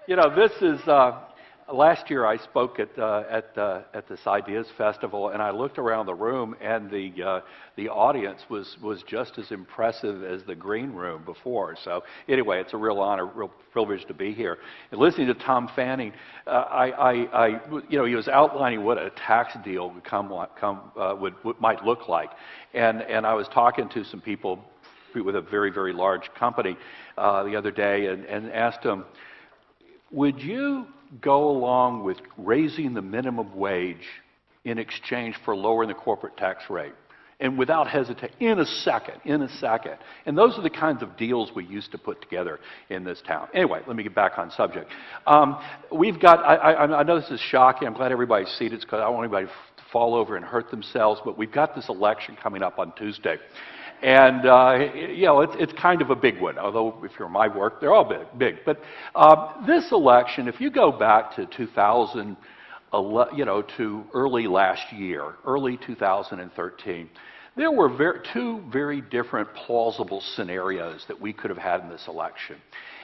This is last year I spoke at this Ideas Festival, and I looked around the room, and the audience was just as impressive as the green room before. So anyway, it's a real honor, real privilege to be here. And listening to Tom Fanning, he was outlining what a tax deal might look like, and I was talking to some people with a very, very large company the other day, and asked them, would you go along with raising the minimum wage in exchange for lowering the corporate tax rate? And without hesitation, in a second. And those are the kinds of deals we used to put together in this town. Anyway, let me get back on subject. We've got, I know this is shocking, I'm glad everybody's seated because I don't want anybody to fall over and hurt themselves, but we've got this election coming up on Tuesday. And, it's kind of a big one, although if you're in my work, they're all big. But this election, if you go back to 2011, to early last year, early 2013, there were two very different plausible scenarios that we could have had in this election.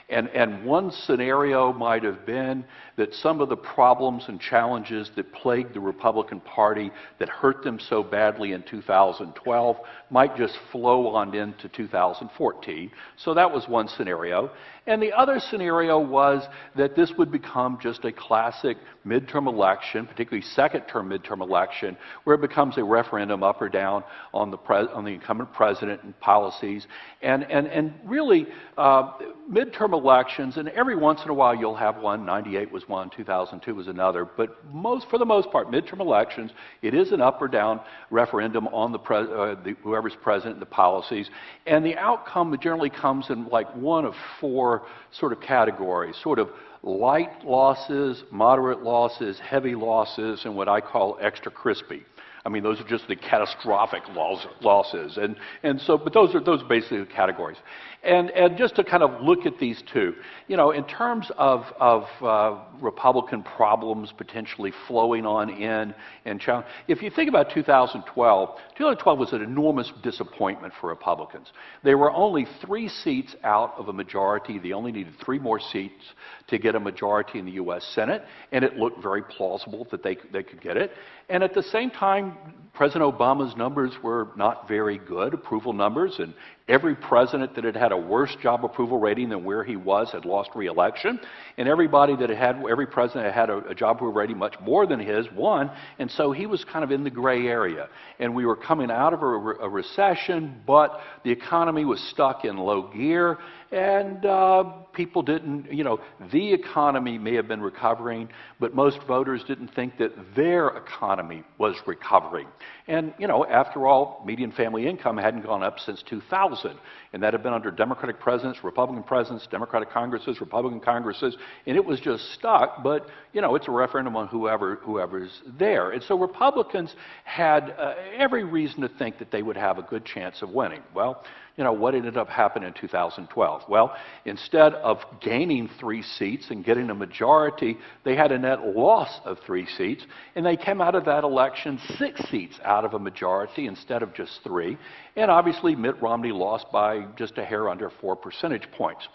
And one scenario might have been that some of the problems and challenges that plagued the Republican Party that hurt them so badly in 2012 might just flow on into 2014. So that was one scenario. And the other scenario was that this would become just a classic midterm election, particularly second-term midterm election, where it becomes a referendum up or down on the incumbent president and policies. And really, midterm elections, and every once in a while you'll have one. 98 was one, 2002 was another. But for the most part, midterm elections, it is an up or down referendum on whoever's president and the policies. And the outcome generally comes in like one of four sort of categories, sort of light losses, moderate losses, heavy losses, and what I call extra crispy. I mean, those are just the catastrophic losses. But those are basically the categories. And just to kind of look at these two, in terms of Republican problems potentially flowing on in and challenge, if you think about 2012 was an enormous disappointment for Republicans. They were only 3 seats out of a majority. They only needed 3 more seats to get a majority in the U.S. Senate, and it looked very plausible that they could get it. And at the same time, President Obama's numbers were not very good, approval numbers, and every president that had had a worse job approval rating than where he was had lost re-election, and every president that had a job approval rating much more than his won, and so he was kind of in the gray area. And we were coming out of a recession, but the economy was stuck in low gear, and people didn't, the economy may have been recovering, but most voters didn't think that their economy was recovering. And, after all, median family income hadn't gone up since 2000, and that had been under Democratic presidents, Republican presidents, Democratic Congresses, Republican Congresses, and it was just stuck, but, it's a referendum on whoever's there. And so Republicans had every reason to think that they would have a good chance of winning. Well, what ended up happening in 2012? Well, instead of gaining 3 seats and getting a majority, they had a net loss of 3 seats, and they came out of that election 6 seats out of a majority instead of just 3. And obviously, Mitt Romney lost by just a hair under 4 percentage points.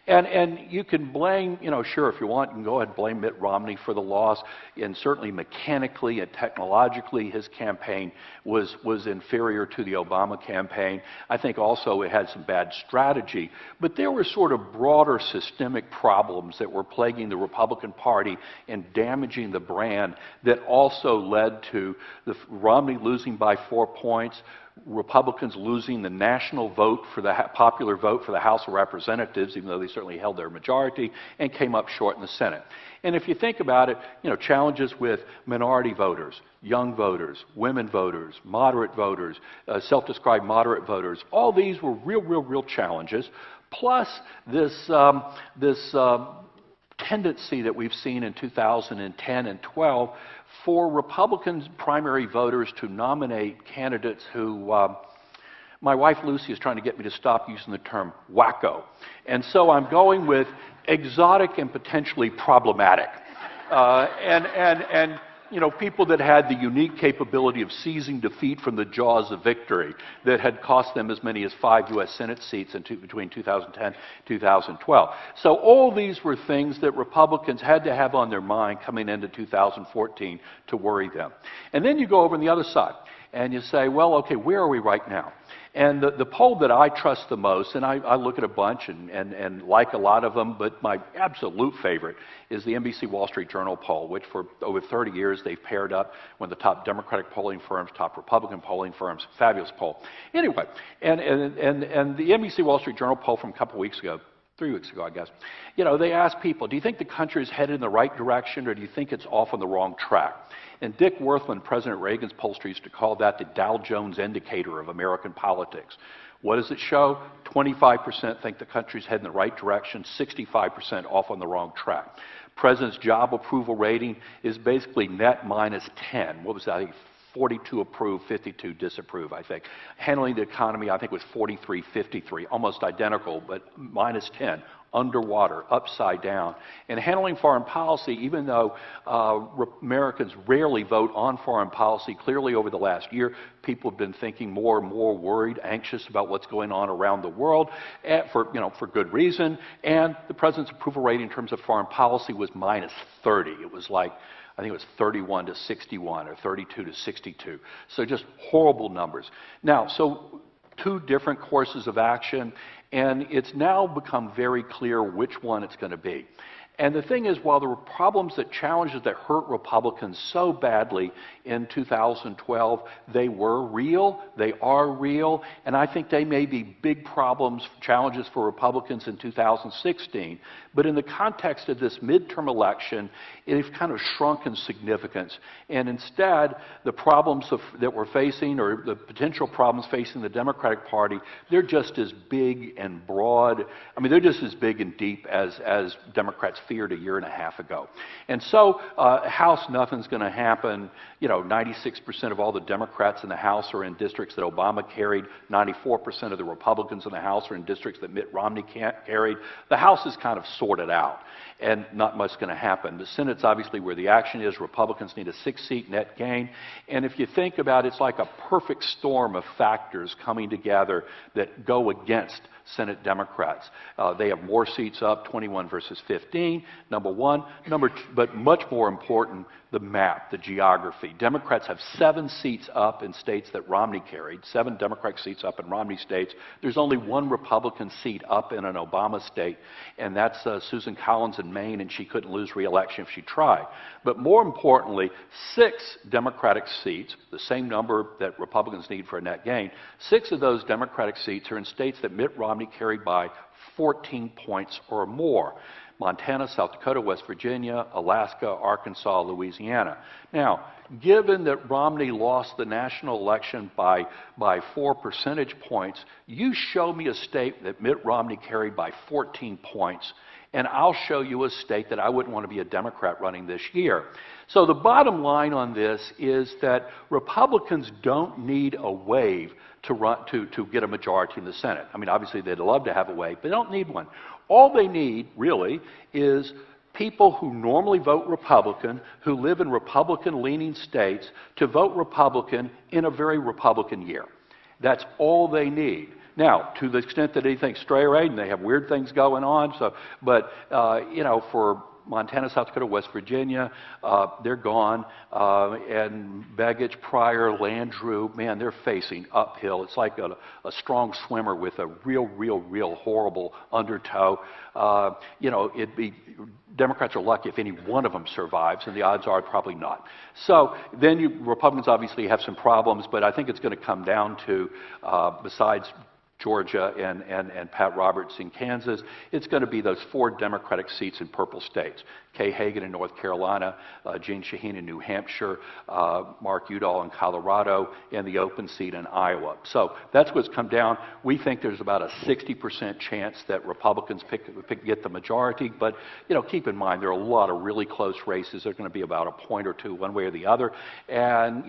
And you can blame, sure, if you want, you can go ahead and blame Mitt Romney for the loss. And certainly mechanically and technologically, his campaign was inferior to the Obama campaign. I think also it had some bad strategy. But there were sort of broader systemic problems that were plaguing the Republican Party and damaging the brand that also led to Romney losing by 4 points, Republicans losing the national vote for the popular vote for the House of Representatives, even though they certainly held their majority, and came up short in the Senate. And if you think about it, challenges with minority voters, young voters, women voters, moderate voters, self-described moderate voters, all these were real challenges, plus this tendency that we've seen in 2010 and 12 for Republicans' primary voters to nominate candidates who, my wife Lucy is trying to get me to stop using the term wacko. And so I'm going with exotic and potentially problematic. And people that had the unique capability of seizing defeat from the jaws of victory that had cost them as many as 5 U.S. Senate seats between 2010 and 2012. So all these were things that Republicans had to have on their mind coming into 2014 to worry them. And then you go over on the other side and you say, well, okay, where are we right now? And the poll that I trust the most, and I look at a bunch and like a lot of them, but my absolute favorite is the NBC Wall Street Journal poll, which for over 30 years they've paired up one of the top Democratic polling firms, top Republican polling firms, fabulous poll. Anyway, and the NBC Wall Street Journal poll from a couple weeks ago, 3 weeks ago, I guess, they asked people, do you think the country is headed in the right direction or do you think it's off on the wrong track? And Dick Werthman, President Reagan's pollster, used to call that the Dow Jones indicator of American politics. What does it show? 25% think the country's heading in the right direction, 65% off on the wrong track. President's job approval rating is basically net minus 10. What was that? I think 42 approve, 52 disapprove, I think. Handling the economy, I think, was 43, 53, almost identical, but minus 10, underwater, upside down. And handling foreign policy, even though Americans rarely vote on foreign policy, clearly over the last year, people have been thinking more and more worried, anxious about what's going on around the world, for good reason. And the president's approval rating in terms of foreign policy was minus 30. It was like, I think it was 31 to 61 or 32 to 62. So just horrible numbers. Now, so 2 different courses of action, and it's now become very clear which one it's going to be. And the thing is, while there were problems challenges that hurt Republicans so badly in 2012, they were real, they are real, and I think they may be big problems, challenges for Republicans in 2016. But in the context of this midterm election, it's kind of shrunk in significance. And instead, the problems that we're facing, or the potential problems facing the Democratic Party, they're just as big and broad. I mean, they're just as big and deep as Democrats feared a year and a half ago. And so, House, nothing's going to happen. 96% of all the Democrats in the House are in districts that Obama carried. 94% of the Republicans in the House are in districts that Mitt Romney carried. The House is kind of sorted out, and not much going to happen. The Senate's obviously where the action is. Republicans need a 6-seat net gain. And if you think about it, it's like a perfect storm of factors coming together that go against Senate Democrats. They have more seats up, 21 versus 15, number one. But much more important, the map, the geography. Democrats have 7 seats up in states that Romney carried, 7 Democratic seats up in Romney states. There's only 1 Republican seat up in an Obama state, and that's Susan Collins in Maine, and she couldn't lose re-election if she tried. But more importantly, 6 Democratic seats, the same number that Republicans need for a net gain, 6 of those Democratic seats are in states that Mitt Romney carried by 14 points or more. Montana, South Dakota, West Virginia, Alaska, Arkansas, Louisiana. Now, given that Romney lost the national election by 4 percentage points, you show me a state that Mitt Romney carried by 14 points, and I'll show you a state that I wouldn't want to be a Democrat running this year. So the bottom line on this is that Republicans don't need a wave to get a majority in the Senate. I mean, obviously, they'd love to have a wave, but they don't need one. All they need, really, is people who normally vote Republican, who live in Republican-leaning states, to vote Republican in a very Republican year. That's all they need. Now, to the extent that anything's stray or and they have weird things going on, for Montana, South Dakota, West Virginia, they're gone. And Begich, Pryor, Landrieu, man, they're facing uphill. It's like a strong swimmer with a real horrible undertow. Democrats are lucky if any one of them survives, and the odds are probably not. So then Republicans obviously have some problems, but I think it's going to come down to, besides Georgia and Pat Roberts in Kansas, it's going to be those 4 Democratic seats in purple states. Kay Hagan in North Carolina, Gene Shaheen in New Hampshire, Mark Udall in Colorado, and the open seat in Iowa. So that's what's come down. We think there's about a 60% chance that Republicans get the majority, but keep in mind there are a lot of really close races. There's going to be about a point or 2 one way or the other. And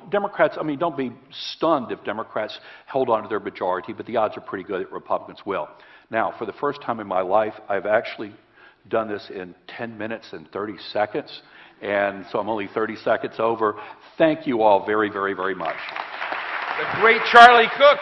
Democrats, I mean, don't be stunned if Democrats hold on to their majority, but the odds are pretty good that Republicans will. Now, for the first time in my life, I've actually done this in 10 minutes and 30 seconds. And so I'm only 30 seconds over. Thank you all very, very, very much. The great Charlie Cook.